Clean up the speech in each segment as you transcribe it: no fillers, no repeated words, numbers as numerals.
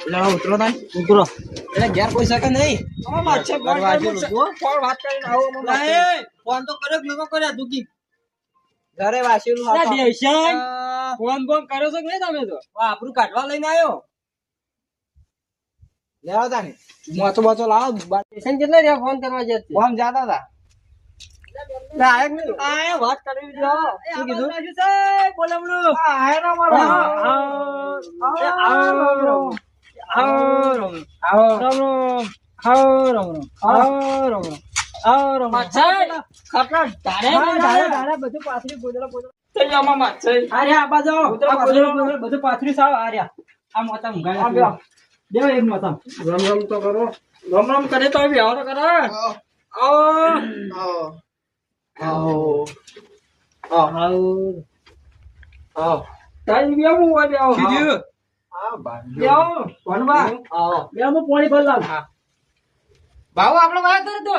એટલે ઉતરો તા ઉતરો એટલે ઘેર કોઈ શકે નહીં વાત કરીને આવો ફોન તો કર્યો કે નતો કર્યા દુખી ઘરે વાસીનું ફોન ફોન કર્યો છે કે નહીં તમે તો આપણું કાઢવા લઈને આવ્યો લેવા તા ને મોચો મોચો લાવો સ્ટેશન કેટલા રહ્યા ફોન કરવા જશે ફોન જાતા હતા વાત કરી શું કીધું બોલાવડું બધું પાથરી સાવ આર્યા આ મોટા રમ રમ તો કરો રમ રમ કરે તો વ્યવહાર કરો ભાવ આપડે વાત કરતો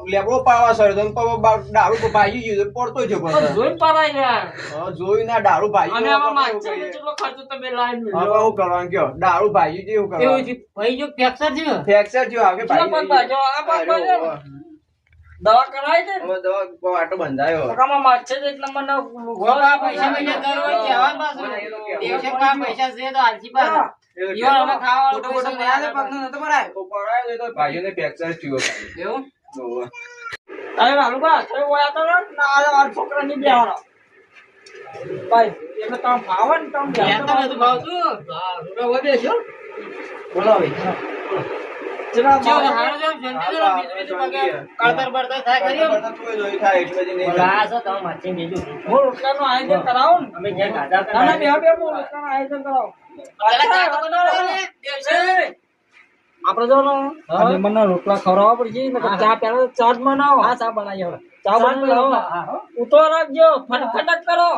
લેબડો પાવા સર દારૂ ભાઈ ગયું પડતો છે જોઈ ના દારૂ ભાઈ કરવાનું કયો દારૂ ભાઈ જેવું ફ્રેક્ચર થયું દવા કરાય છે દવા આટો બંધાયો માગશે એક નંબર ના છોકરા ની બેહારો ભાઈ એટલે તમે ભાવે ને તમે બોલાવે આપડે જો મને રોટલા ખવડાવવા પડશે ચા પેલા ચા જ બનાવો ચા બનાવી ચા બનાવો ઉતો રાખજો ફટફટ કરો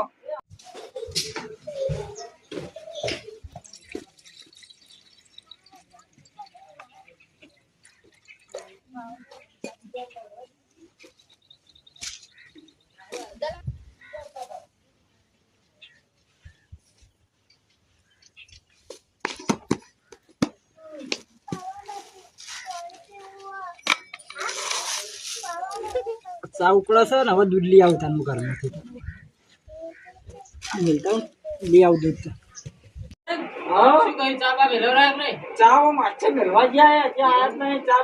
ચા ઉકળે છે ને હવે દૂધ લઈ આવતા ઘરમાંથી લઈ આવ દૂધ ચા માથે મેળવા ગયા ત્યાં ચા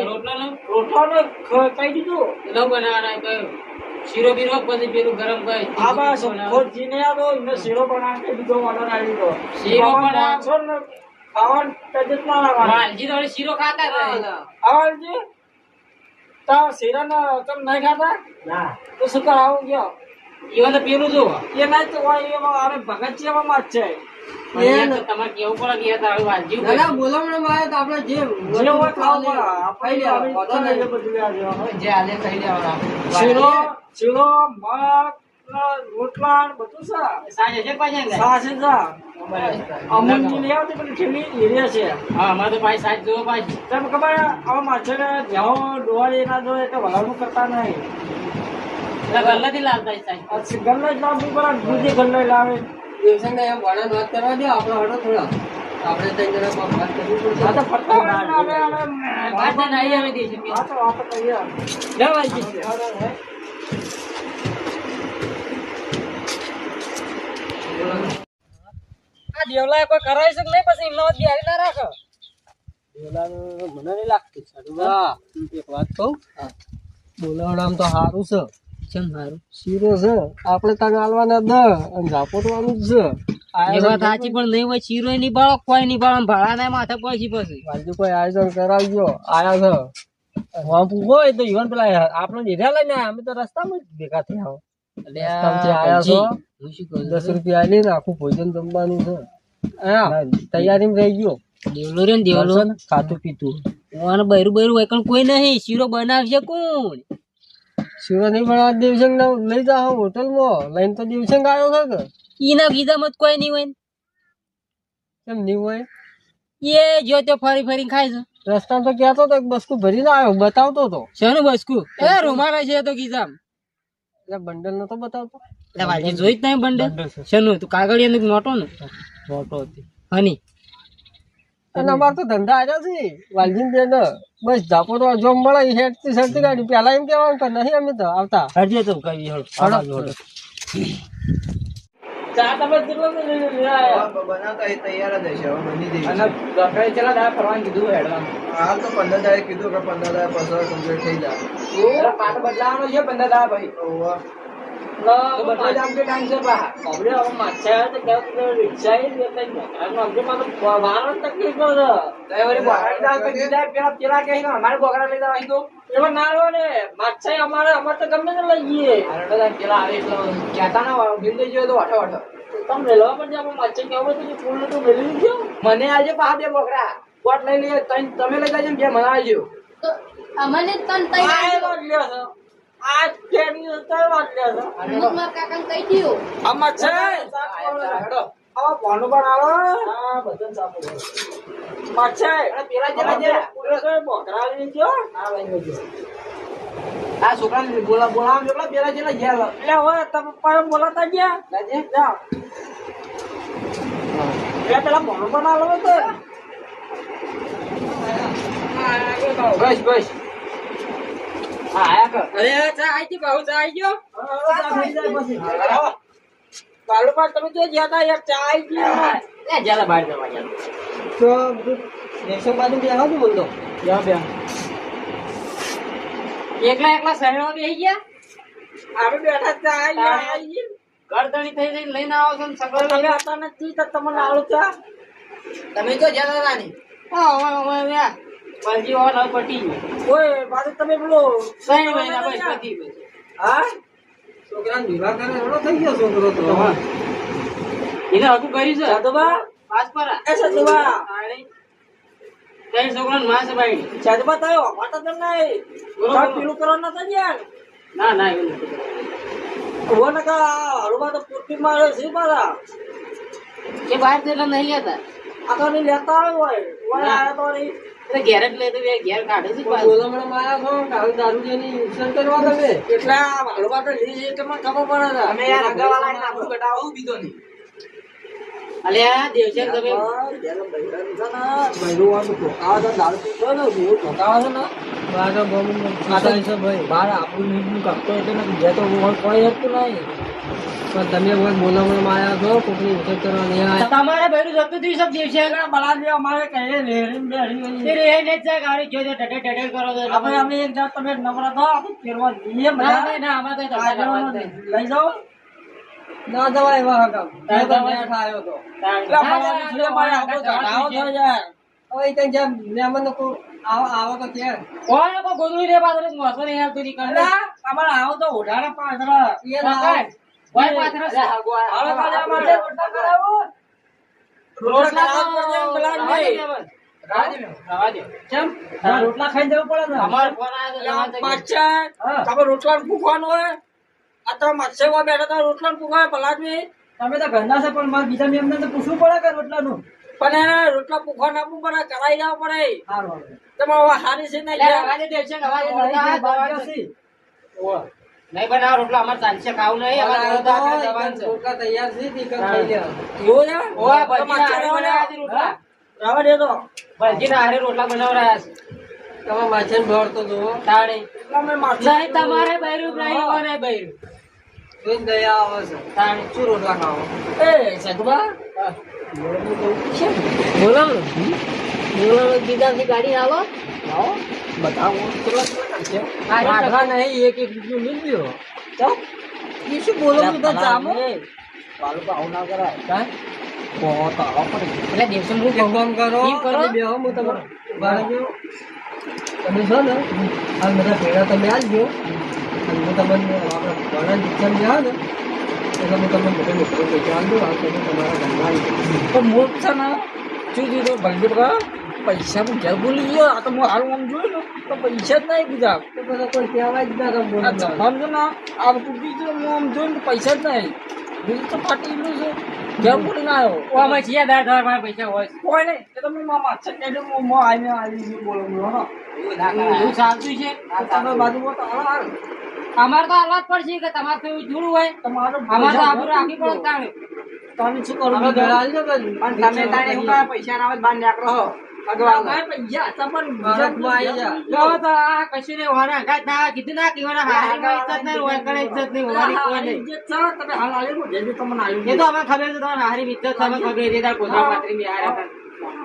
રોટલા કઈ દીધું શીરો બીરો પછી પેલું ગરમ કરી જીને આવ્યો એમને શીરો બનાવી દીધો ઓર્ડર આવી દીધો શીરો બનાવશો ને ખાવાનું તજત ના લાવવાનું શીરો ખાતા આવડજી તો શીરા ને તમે નહીં ખાતા ના તો શું કરાવું ગયો એવા તો પેલું જો એ ના તો અરે ભગત છે એમાં જ છે તમારે કેવું પડે કે બોલાવણ માં તો આપડે જે શીરો શીરો મગ રોટલા બધું અમુક લઈ આવતી પેલી ઠેલી એરિયા છે હા અમારે તો ભાઈ સાહેબ જોવો ભાઈ તમે ખબર આવા માછે જ્યાં ડોવાળી ના જો એટલે વલાવણું કરતા નહીં ગલ્લાથી લાવતા સાહેબ ગલ્લા જ લાવવું પડે દૂધી ગલ્લા લાવે દિવસે એમ વડા વાત કરવા દે આપડે હડો થોડા આપણે ત્રણ જણા વાત કરવી પડશે આ તો ફરતા વાત નહીં આવે દે છે આ તો વાત કહીએ જવાય છે આ દેવલા કોઈ કરાય છે કે નહીં પછી એમનો ગેરી ના રાખો દેવલા મને નહીં લાગતું એક વાત કહું બોલાવડામ તો સારું છે કેમ સારું શીરો છે આપણે તારે આલવાના દ અને ઝાપોટવાનું જ છે વાત સાચી પણ નહીં હોય શીરો નહીં બાળો કોઈ નહીં બાળો ભાડા ના માથે પછી બાજુ કોઈ આયોજન કરાવજો આયા છે હોય તો ઈવન પેલા આપણે જેઠા લઈને અમે તો રસ્તામાં જ ભેગા થયા આયા છો 10 રૂપિયા લઈને આખું ભોજન જમવાનું છે તૈયારી રહી ગયો દેવલો રે દેવલો ખાતું પીતું બૈરું બૈરું હોય પણ કોઈ નહીં શીરો બનાવશે કોણ શીરો નહીં બનાવવા દિવસે લઈ જાઓ હોટલમાં લઈને તો દિવસે આવ્યો છે કે ઈના કીધામાં કોઈ નહીં હોય કેમ નહીં હોય એ જો તો ફરી ફરી ખાય છે રસ્તા તો કહેતો તો બસકું ભરીને આવ્યો બતાવતો તો શેનું બસકું એ રૂમાલ છે તો કીધામ બંડલ નતો બતાવતો એટલે વાલજી જોઈ જ નહીં બંડલ શેનું હતું કાગળિયાનું નોટો ને ફોટો હતી હની અને અમાર તો ધંધા આવ્યા છે વાલજી બેન બસ ઝાપો તો જો મળે હેડ થી સરતી ગાડી પેલા એમ કેવાનું કે નહીં અમે તો આવતા હરજે તો કઈ હળો ચા તમે કેટલો બનાવતા એ તૈયાર જ હશે હવે બની જઈ અને ડોક્ટરે ચલા દા ફરવાનું કીધું હેડવાનું હાલ તો 15 દાડે કીધું કે 15 દાડે પછી કમ્પ્લીટ થઈ જાય પાટ બદલાવાનો છે 15 દા ભાઈ ઓવા બધા જામ કે ટાઈમ છે પા આપણે હવે માછા તો કે રિક્ષા એ દેતા જ અને અમને પાછો વાહન તકલીફ પડે તો એ વળી બોગરા લીધા તો કીધા પેલા કહે ને અમારે બોગરા લીધા અહીં તો એમાં ના લો ને માછા અમારે તો ગમે તે લઈ જઈએ અરે તો પેલા આવે એટલે કહેતા ના બિલ દઈ ગયો તો વાટો વાટો તમે મેળવા પણ આપણે માછા કેવું તો ફૂલ તો મેળવી ગયો મને આજે પા બે બોગરા કોટ લઈ લઈએ તમે લઈ જાજો બે મને આવજો તો અમને તન તૈયાર આ કેની ઉતર વાટલે છે અનુકુમાર કાકાને કહી દીયો આમાં છે આવા પાનો બનાવો હા બધું સાફ માછે અને પેલા જેલા જે પૂરે તો બોકરા લઈ ગયો હા લઈ ગયો આ છોકરાને બોલાવ એટલા પેલા જેલા ગયા એટલે હવે તમે પણ બોલાતા ગયા લાજે જાઓ પેલા પાનો બનાવો તો બસ બસ આયા કર અરે ચા આઈ તી બહુ ચા આઈ ગયો બાલુ પર તમે જો જ્યાતા યાર ચા આઈ ગઈ લે જ્યાલા બહાર જવા યાર તો રેશન બાજુ બે આવો બોલતો જા બે એકલા શહેરો બેહી ગયા આપણે બેઠા ચા આઈ ગઈ ગરદણી થઈ જઈને લઈને આવો છો ને સગળ તમે હતા નથી તો તમને આવડું ચા તમે જો જ્યાતા રાની ઓય વાલજી ઓન પટી ઓય બાદ તમે બોલો 6 મહિના પછી પતી ગયો હા છોકરાને વિવાહ કરે એવડો થઈ ગયો છોકરો તો એને હકુ કરી છે સાધુબા પાસ પર એ સાધુબા કઈ છોકરાને માસ ભાઈ સાધુબા તાયો વાટા તો નહીં બરોબર પીલું કરવાનું નતા યાર ના એવું નથી ઓ નકા હળવા તો પૂર્તિ મારે છે મારા કે બહાર દેલા નહીં લેતા આ તો નહીં લેતા હોય ઓય આયા તો નહીં એટલે ઘેર જ લેતો ઘેર કાઢે છે બોલામણા માયા છો કાવી દારૂ જેની ઇન્સર કરવા તમે એટલા હળવા તો લીધી એટલે મને ખબર પડે છે અમે યાર અગાવાલા ને આપણું કટાવું બીજો નહીં અલ્યા દેવચંદ તમે બૈરું તો આ તો દારૂ પીતો ને હું ઠોકાવા છે ને બાર ગોમન ખાતા છે ભાઈ બાર આપણું નીકળું કાપતો એટલે ને જે તો કોઈ હતું નહીં પણ તમે કોઈ બોલામણા માયા છો કોકની ઇન્સર કરવા નહીં આયા તમારે બૈરું જતું દી સબ દેવશે આગળ બળા દે અમારે કહે લેરીન બેરી તે રે ને જ ગાડી જો જો ટટે ટટે કરો તો આપણે અમે એક જાત તમે નવરા દો આપણે ફેરવા દઈએ મજા ના અમારે તો લઈ જાઓ ના દવા એવા હકામ આવ્યો તો હવે ત્યાં જ્યાં મહેમાન લોકો આવો તો ક્યાં કોણ કો ગોદડી રે પાછળ મોસો ને યાર તું નીકળ અમાર આવો તો ઓઢાડા પાછળ એ ના ઓય પાછળ હાલો પાછળ માટે ઓઢા કરાવો રોટલા તો બલાડ નહીં રાવાજે કેમ રોટલા ખાઈ જવું પડે ને અમાર ફોન આવ્યો તો માછા તમે રોટલા ભૂખવાનું હોય આ તો માછેવા બેઠા તો રોટલા ભૂખાય બલાડ નહીં તમે તો ઘરના છે પણ મારે બીજા મેમને તો પૂછવું પડે કે રોટલાનું પણ એને રોટલા ભૂખવા નાખવું પડે કરાઈ જવા પડે સારું તમારે હારી છે ને નહીં બનાવ રોટલા અમારે ચાલશે ખાવું નહીં રોટલા તૈયાર છે તી કર ખાઈ લે રવા દે તો ભલજી હારે રોટલા બનાવરાયા છે તમે માછન ભર તો જો તાળે તમારે બૈરું નહીં મને બૈરું જોઈને દયા આવે છે તાળે શું રોટલા ખાવો એ સગવા બોલાવો બીજાથી ગાડી આવો બતાવો કેટલા નહીં એક રૂપિયો લઈ લ્યો તો એ શું બોલો તો ચામો બાલુ તો આવું ના કરાય એટલે દિવસે હું કામ કરો બે હું તમારે તમે છો ને આ બધા ભેગા તમે આવજો અને હું તમને આપણે ડિક્શન ગયા ને એટલે હું તમને મોટો મોટો પૈસા આપજો આ તમે તમારા ઘરમાં આવી તો મૂર્ખ છે ને શું દીધો ભલજી પૈસા હું ઘેર બોલી ગયો આ તો હું હાલ આમ જોયું ને તો પૈસા જ નહીં બીજા તો બધા કોઈ કહેવાય જ ના તમે સમજો ને આ તૂટી ગયો હું આમ જોયું ને પૈસા જ નહીં બીજું તો ફાટી ગયું છે ઘેર બોલી ના આવ્યો આમાં છીએ દાર તમારા પાસે પૈસા હોય કોઈ નહીં એ તમે મામા છે કે હું આવી બોલું એવું ચાલતું છે તમે બાજુમાં તો હાલ અમારે તો હાલત પડશે કે તમારે તો એવું જોડું હોય અમારે તો આબરૂ રાખવી પડે તાણે. તમે શું કરો અમે ઘર હાલી દો કે પણ તમે તાણે શું કરો પૈસા ના આવે તો બહાર નીકળો હો અગવાલ અમારે પૈસા હતા પણ ભારતમાં આઈ જા. જો તો આ કશું નહીં હોવાના હંગાત ના કીધું ના કીધું હારીમાં ઇજ્જત નહીં હોય કણે ઇજ્જત નહીં હોવાની કોઈ નહીં. તમે હાલ આલ્યું જે બી તમને આલ્યું એ તો અમે ખબર છે તમારે હારી ઇજ્જત છે, અમે ખબર છે તાર કોથળા પાથરી બી હારા હતા.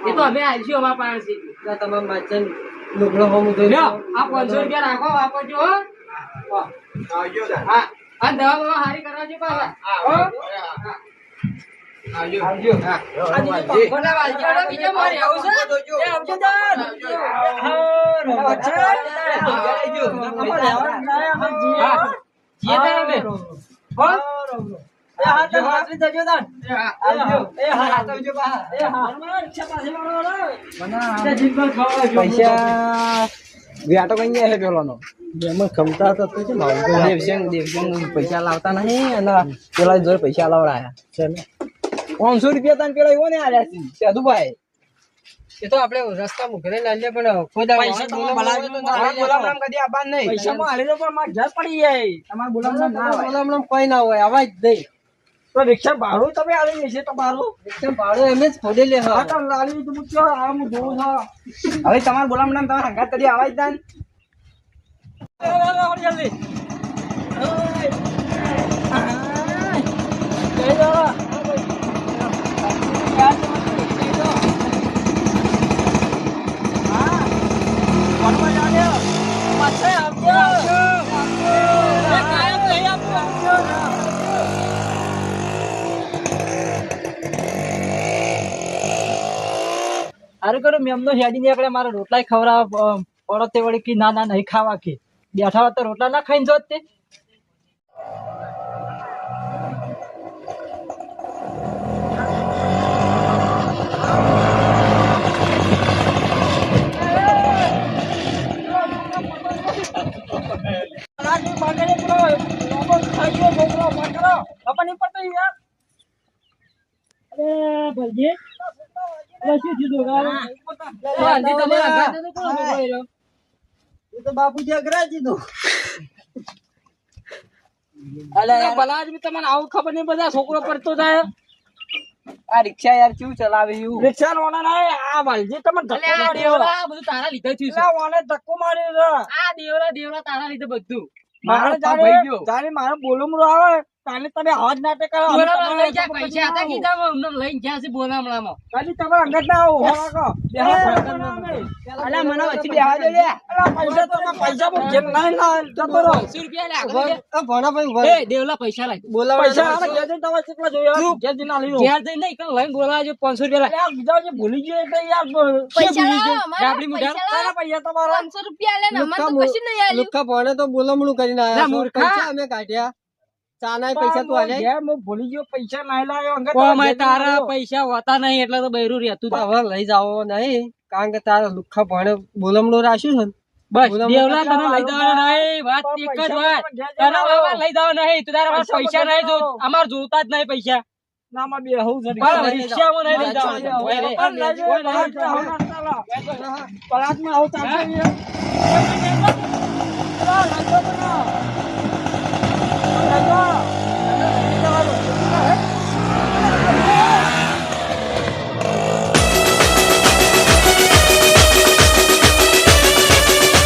એ તો અમે આવીશું અમારા પાસેથી. તમારા માચન લુગડો હોમું ધોઈ લ્યો આ 500 રૂપિયા રાખો વાપરજો હો. આવજો તા. હા આ દવા બવા હારી કરાવજો પાછા. હો? આવજો. હા. પંખોના વાલજીવાળો બીજો મારે આવું છે? એ આવજો તાર. હા. જીએ તાર અમે. હો? પૈસા વ્યાટો કઈ ગયા છે પેલો નો એમાં ખમતા હતા તો કેમ આવું કર્યું? દેવસિંહ પૈસા લાવતા નહીં અને પેલા જોડે પૈસા લાવડાયા 500 રૂપિયા તને પેલા એવો ને આલ્યા છે સાધુભાઈ એ તો આપણે રસ્તા મુકરે લાલ્યા પણ ખોદા પૈસા તમે બોલાવનામ કદી આબાન નહીં પૈસા માં આલેલો પણ માર ઘર પડી જાય તમાર બોલાવનામ ના આવે બોલામણામ કોઈ ના હોય આવા જ નહીં. તો રિક્ષા ભાડું તમે આલી લેશે તમારું એકદમ ભાડું એમ જ ખોદે લે હા તો લાલી તું પૂછો આ હું જોઉં છું હવે તમાર બોલાવનામ તમાર હંગાત કદી આવાય દાન જલ્દી અરે કરો મેમનો હેડી નીકળે મારે રોટલા ખવડાવવા પડો તે વળી કે ના ના નહીં ખાવા કે બેઠા હોય તો રોટલા ના ખાઈને જોત તે એ તો બાપુજી અઘરાજી નું. તમને આવું ખબર નહીં બધા છોકરો પડતો થાય આ રિક્ષા યાર કેવું ચલાવે એવું રિક્ષા વાળા ના આ વાલજી તમે ધક્કો માર્યો બધું તારા લીધે થયું છે આ વાળે ધક્કો માર્યો આ દેવરા તારા લીધે બધું મારે જાણે મારો બોલમરો આવે તાને તમે અવાજ ના ટકા બોલામણા લઈ જા પૈસા હતા કીધા અમને લઈને ગયા છે બોલામણામાં કાલી તમે અંગત ના આવો હોવાકો અલા મને વચ્ચે બેહવા દે લે અલા પૈસા મો જેમ ના ના જતો રહો 100 રૂપિયા લાગે આ ભણાભાઈ ઉભા એ દેવલા પૈસા લાગ પૈસા આને ઘેર જઈને તમે કેટલા જોયો ઘેર જઈને આલી લો ઘેર જઈને નહીં કઈ લઈને બોલાવજો 500 રૂપિયા લાગ યાર બીજા જે ભૂલી ગયો એટલે યાર પૈસા લાવો, અમારા ડાબલી મુઢા. પૈસા લાવો. તારા પૈસા તમારા 500 રૂપિયા લે ને અમારે તો કશું નહીં આલ્યું. લુખ્ખા ભણે તો બોલમણું કરીને લા આયા છો. મૂર્ખા. પૈસા અમે કાઢ્યા ચાના પૈસા તું આલ્યા? ઘેર મો ભૂલી ગયો પૈસા ના લાવ્યો અંગત કોમાય તારા પૈસા હોતા નહીં એટલે તો બૈરું રહેતું તો હવે લઈ જાઓ નહીં કારણ કે તારા લુખ્ખા ભણે બોલમણું રાખ્યું છે ને. બસ બોલામણા દેવલા તને લઈ જવાના નહીં વાત એક જ વાત તને હવે લઈ જવાના નહીં તું તારા પાસે પૈસા નહીં જો અમાર જોતા જ નહીં પૈસા નામાં બે હું છે પણ રિક્ષામાં નહીં લઈ જવાના ઓય રે. પલાટમાં આવું ચાલશે